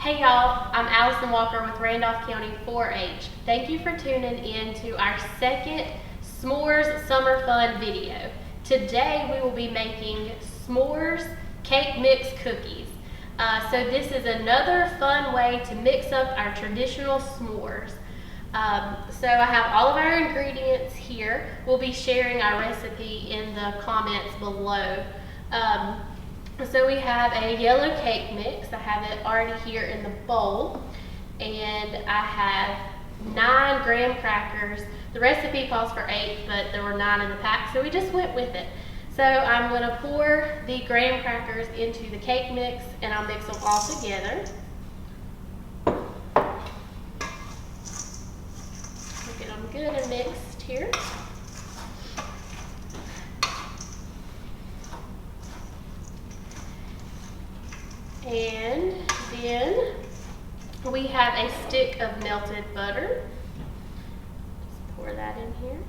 Hey y'all, I'm Allison Walker with Randolph County 4-H. Thank you for tuning in to our second S'mores Summer Fun video. Today we will be making s'mores cake mix cookies. So this is another fun way to mix up our traditional s'mores. So I have all of our ingredients here. We'll be sharing our recipe in the comments below. So we have a yellow cake mix. I have it already here in the bowl. And I have 9 graham crackers. The recipe calls for 8, but there were 9 in the pack, so we just went with it. So I'm going to pour the graham crackers into the cake mix, and I'll mix them all together. Get them good and mixed here. And then we have a stick of melted butter. Just pour that in here.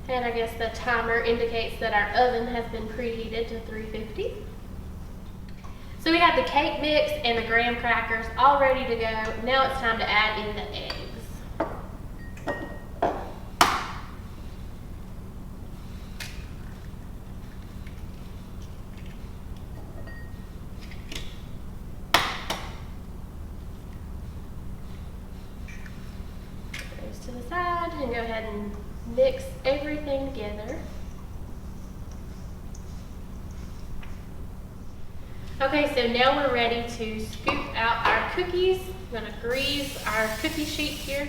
And I guess the timer indicates that our oven has been preheated to 350. So we have the cake mix and the graham crackers all ready to go. Now it's time to add in the eggs. Put those to the side and go ahead and mix everything together. Okay, so now we're ready to scoop out our cookies. I'm going to grease our cookie sheet here.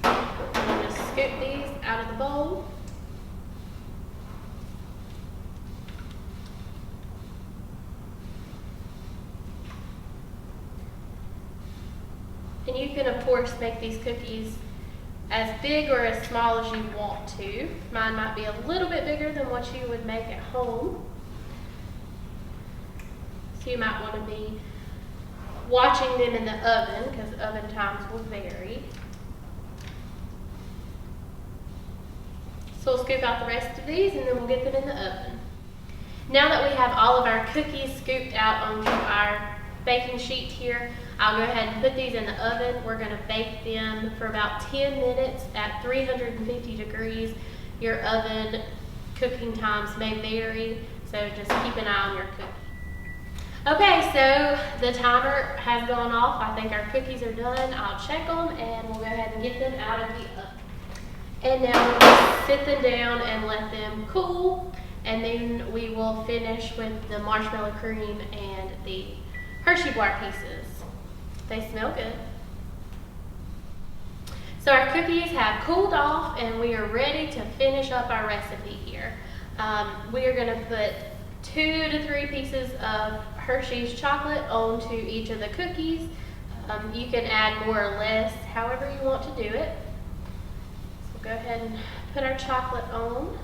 I'm going to scoop these out of the bowl. And you can, of course, make these cookies as big or as small as you want to. Mine might be a little bit bigger than what you would make at home. So you might want to be watching them in the oven because oven times will vary. So we'll scoop out the rest of these and then we'll get them in the oven. Now that we have all of our cookies scooped out onto our baking sheet here, I'll go ahead and put these in the oven. We're going to bake them for about 10 minutes at 350 degrees. Your oven cooking times may vary, so just keep an eye on your cookies. Okay, so the timer has gone off. I think our cookies are done. I'll check them and we'll go ahead and get them out of the oven. And now we'll just sit them down and let them cool, and then we will finish with the marshmallow cream and the Hershey bar pieces. They smell good. So our cookies have cooled off and we are ready to finish up our recipe here. We are going to put 2 to 3 pieces of Hershey's chocolate onto each of the cookies. You can add more or less, however you want to do it. So we'll go ahead and put our chocolate on.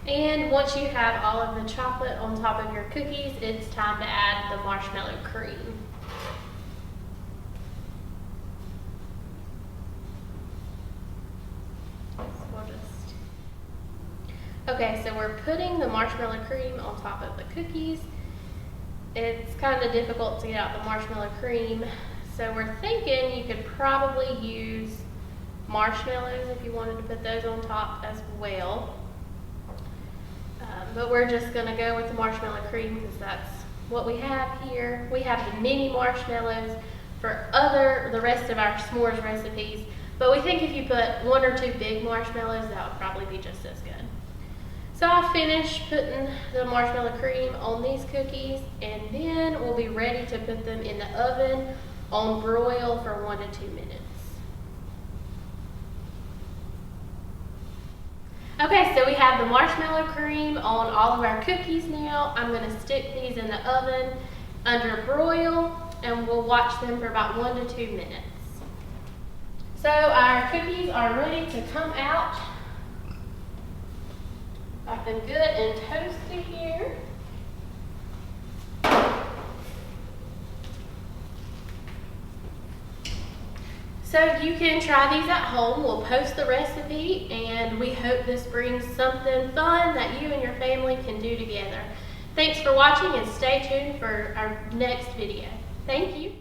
And once you have all of the chocolate on top of your cookies, it's time to add the marshmallow cream. Okay, so we're putting the marshmallow cream on top of the cookies. It's kind of difficult to get out the marshmallow cream, so we're thinking you could probably use marshmallows if you wanted to put those on top as well. But we're just going to go with the marshmallow cream because that's what we have here. We have the mini marshmallows for the rest of our s'mores recipes, but we think if you put 1 or 2 big marshmallows, that would probably be just as good. So I finished putting the marshmallow cream on these cookies, and then we'll be ready to put them in the oven on broil for 1 to 2 minutes. Okay, so we have the marshmallow cream on all of our cookies now. I'm going to stick these in the oven under broil, and we'll watch them for about 1 to 2 minutes. So our cookies are ready to come out. Got them good and toasted here. So you can try these at home. We'll post the recipe, and we hope this brings something fun that you and your family can do together. Thanks for watching, and stay tuned for our next video. Thank you.